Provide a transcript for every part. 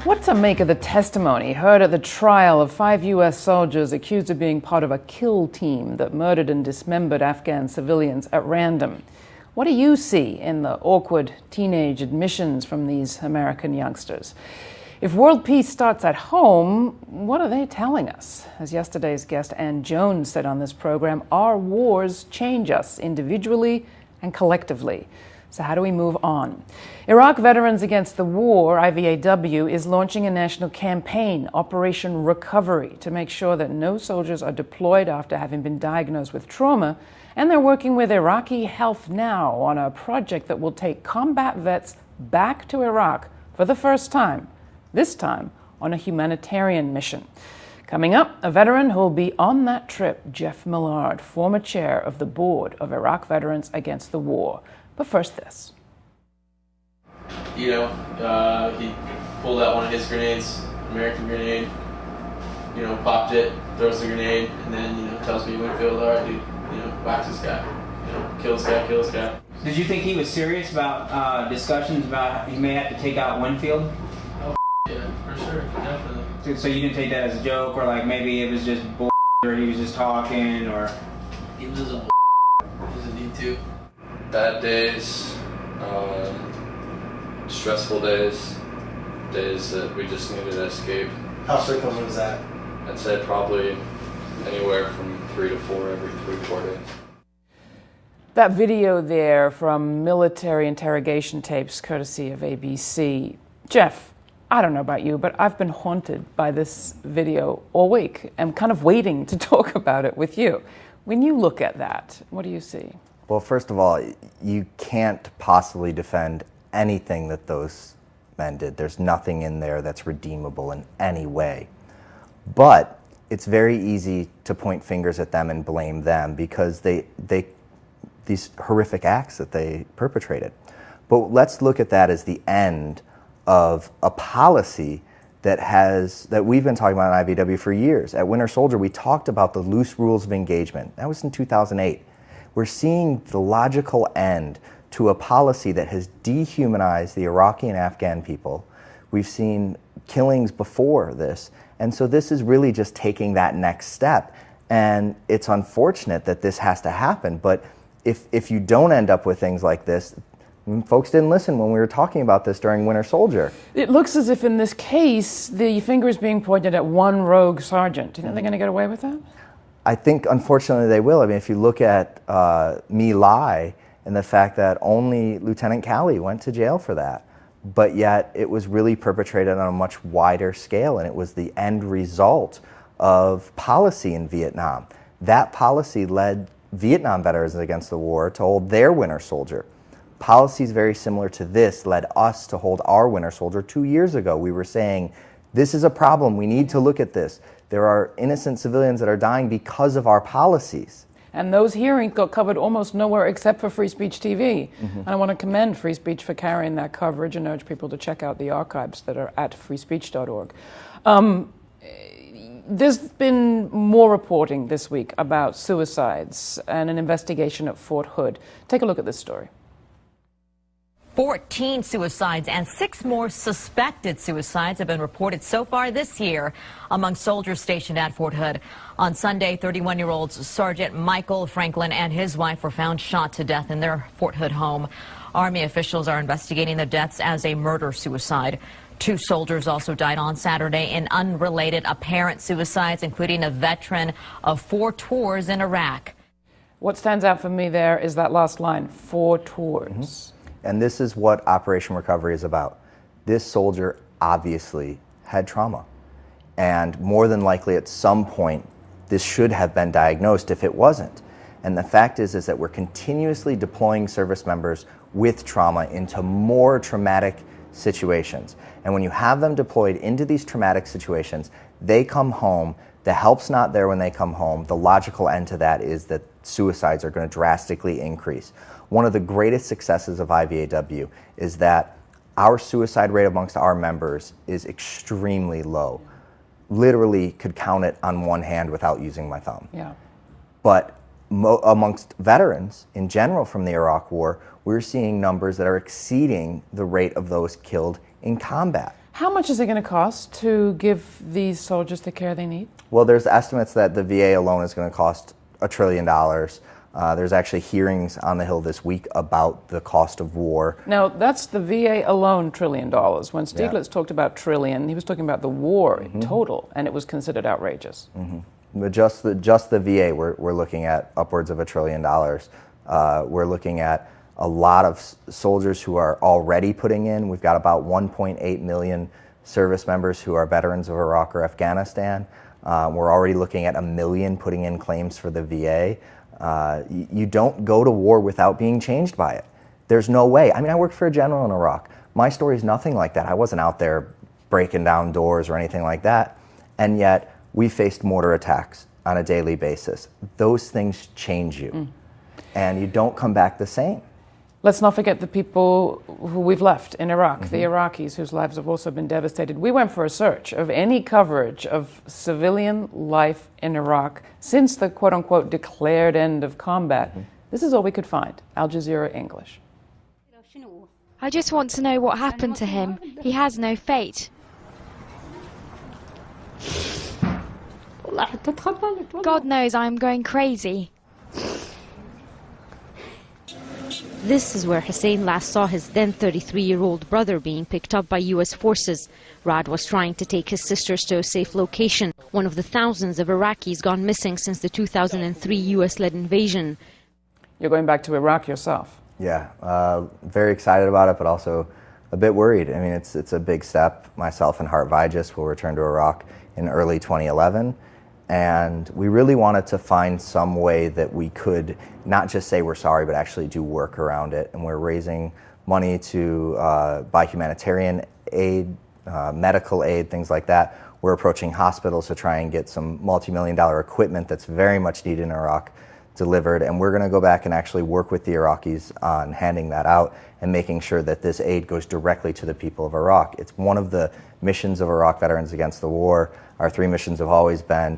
What to make of the testimony heard at the trial of 5 U.S. soldiers accused of being part of a kill team that murdered and dismembered Afghan civilians at random? What do you see in the awkward teenage admissions from these American youngsters? If world peace starts at home, what are they telling us? As yesterday's guest Ann Jones said on this program, our wars change us individually and collectively. So how do we move on? Iraq Veterans Against the War, IVAW, is launching a national campaign, Operation Recovery, to make sure that no soldiers are deployed after having been diagnosed with trauma. And they're working with Iraqi Health Now on a project that will take combat vets back to Iraq for the first time, this time on a humanitarian mission. Coming up, a veteran who will be on that trip, Geoff Millard, former chair of the board of Iraq Veterans Against the War. But first this. He pulled out one of his grenades, American grenade, popped it, throws the grenade, and then, tells me, Winfield, all right, dude, whacks this guy, kill this guy. Did you think he was serious about discussions about he may have to take out Winfield? Oh, yeah, for sure, definitely. So you didn't take that as a joke, or like maybe it was just bull, or he was just talking, or? He was just a bull. He doesn't need to. Bad days, stressful days that we just needed to escape. How frequent was that? I'd say probably anywhere from 3 to 4 every 3-4 days. That video there from military interrogation tapes, courtesy of ABC. Geoff, I don't know about you, but I've been haunted by this video all week. I'm kind of waiting to talk about it with you. When you look at that, what do you see? Well, first of all, you can't possibly defend anything that those men did. There's nothing in there that's redeemable in any way. But it's very easy to point fingers at them and blame them because these horrific acts that they perpetrated. But let's look at that as the end of a policy that we've been talking about in IVW for years. At Winter Soldier, we talked about the loose rules of engagement. That was in 2008. We're seeing the logical end to a policy that has dehumanized the Iraqi and Afghan people. We've seen killings before this, and so this is really just taking that next step. And it's unfortunate that this has to happen, but if you don't end up with things like this, folks didn't listen when we were talking about this during Winter Soldier. It looks as if in this case, the finger is being pointed at one rogue sergeant. Do you think they're going to get away with that? I think, unfortunately, they will. I mean, if you look at My Lai and the fact that only Lieutenant Calley went to jail for that, but yet it was really perpetrated on a much wider scale, and it was the end result of policy in Vietnam. That policy led Vietnam Veterans Against the War to hold their Winter Soldier. Policies very similar to this led us to hold our Winter Soldier 2 years ago. We were saying, this is a problem, we need to look at this. There are innocent civilians that are dying because of our policies. And those hearings got covered almost nowhere except for Free Speech TV. And I want to commend Free Speech for carrying that coverage and urge people to check out the archives that are at freespeech.org. There's been more reporting this week about suicides and an investigation at Fort Hood. Take a look at this story. 14 suicides and 6 more suspected suicides have been reported so far this year among soldiers stationed at Fort Hood. On Sunday, 31-year-old Sergeant Michael Franklin and his wife were found shot to death in their Fort Hood home. Army officials are investigating the deaths as a murder-suicide. 2 soldiers also died on Saturday in unrelated apparent suicides, including a veteran of 4 tours in Iraq. What stands out for me there is that last line, 4 tours. And this is what Operation Recovery is about. This soldier obviously had trauma. And more than likely at some point, this should have been diagnosed if it wasn't. And the fact is that we're continuously deploying service members with trauma into more traumatic situations. And when you have them deployed into these traumatic situations, they come home, the help's not there when they come home. The logical end to that is that suicides are going to drastically increase. One of the greatest successes of IVAW is that our suicide rate amongst our members is extremely low. Literally could count it on one hand without using my thumb. Yeah. But amongst veterans in general from the Iraq War, we're seeing numbers that are exceeding the rate of those killed in combat. How much is it going to cost to give these soldiers the care they need? Well, there's estimates that the VA alone is going to cost $1 trillion. There's actually hearings on the Hill this week about the cost of war. Now, that's the VA alone $1 trillion. When Stiglitz talked about trillion, he was talking about the war in total, and it was considered outrageous. But just the VA, we're looking at upwards of $1 trillion. We're looking at a lot of soldiers who are already putting in. We've got about 1.8 million service members who are veterans of Iraq or Afghanistan. We're already looking at 1 million putting in claims for the VA. You don't go to war without being changed by it. There's no way. I mean, I worked for a general in Iraq. My story is nothing like that. I wasn't out there breaking down doors or anything like that. And yet, we faced mortar attacks on a daily basis. Those things change you. And you don't come back the same. Let's not forget the people who we've left in Iraq, the Iraqis whose lives have also been devastated. We went for a search of any coverage of civilian life in Iraq since the quote-unquote declared end of combat. This is all we could find. Al Jazeera English. I just want to know what happened to him. He has no fate. God knows I am going crazy. This is where Hussein last saw his then 33-year-old brother being picked up by U.S. forces. Rad was trying to take his sisters to a safe location, one of the thousands of Iraqis gone missing since the 2003 U.S.-led invasion. You're going back to Iraq yourself. Yeah, very excited about it, but also a bit worried. I mean, it's a big step. Myself and Hart Vigis will return to Iraq in early 2011. And we really wanted to find some way that we could not just say we're sorry, but actually do work around it. And we're raising money to buy humanitarian aid, medical aid, things like that. We're approaching hospitals to try and get some multi-million-dollar equipment that's very much needed in Iraq delivered. And we're going to go back and actually work with the Iraqis on handing that out and making sure that this aid goes directly to the people of Iraq. It's one of the missions of Iraq Veterans Against the War. Our 3 missions have always been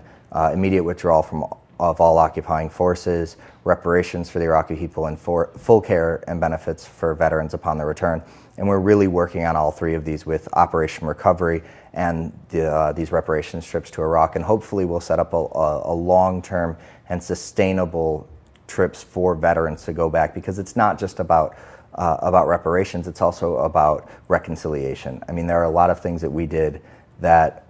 immediate withdrawal of all occupying forces, reparations for the Iraqi people, and full care and benefits for veterans upon their return. And we're really working on all 3 of these with Operation Recovery and these reparations trips to Iraq. And hopefully we'll set up a long-term and sustainable trips for veterans to go back, because it's not just about reparations, it's also about reconciliation. I mean, there are a lot of things that we did that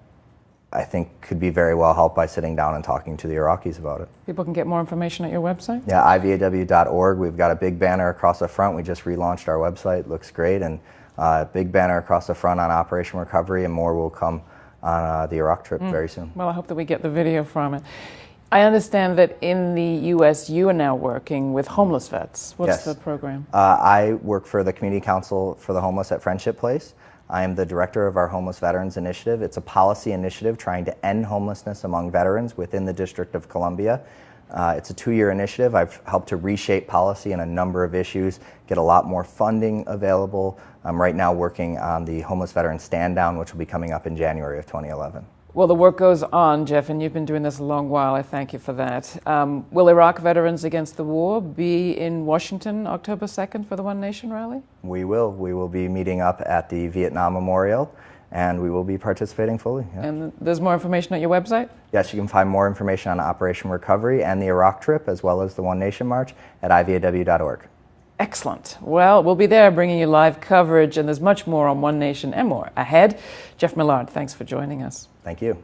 I think could be very well helped by sitting down and talking to the Iraqis about it. People can get more information at your website? Yeah, IVAW.org. We've got a big banner across the front. We just relaunched our website. Looks great. And big banner across the front on Operation Recovery, and more will come on the Iraq trip very soon. Well, I hope that we get the video from it. I understand that in the U.S. you are now working with homeless vets. What's the program? I work for the Community Council for the Homeless at Friendship Place. I am the director of our Homeless Veterans Initiative. It's a policy initiative trying to end homelessness among veterans within the District of Columbia. It's a 2-year initiative. I've helped to reshape policy on a number of issues, get a lot more funding available. I'm right now working on the Homeless Veteran Stand Down, which will be coming up in January of 2011. Well, the work goes on, Geoff, and you've been doing this a long while. I thank you for that. Will Iraq Veterans Against the War be in Washington October 2nd for the One Nation rally? We will. We will be meeting up at the Vietnam Memorial, and we will be participating fully. Yeah. And there's more information at your website? Yes, you can find more information on Operation Recovery and the Iraq trip, as well as the One Nation March, at IVAW.org. Excellent. Well, we'll be there bringing you live coverage, and there's much more on One Nation and more ahead. Geoff Millard, thanks for joining us. Thank you.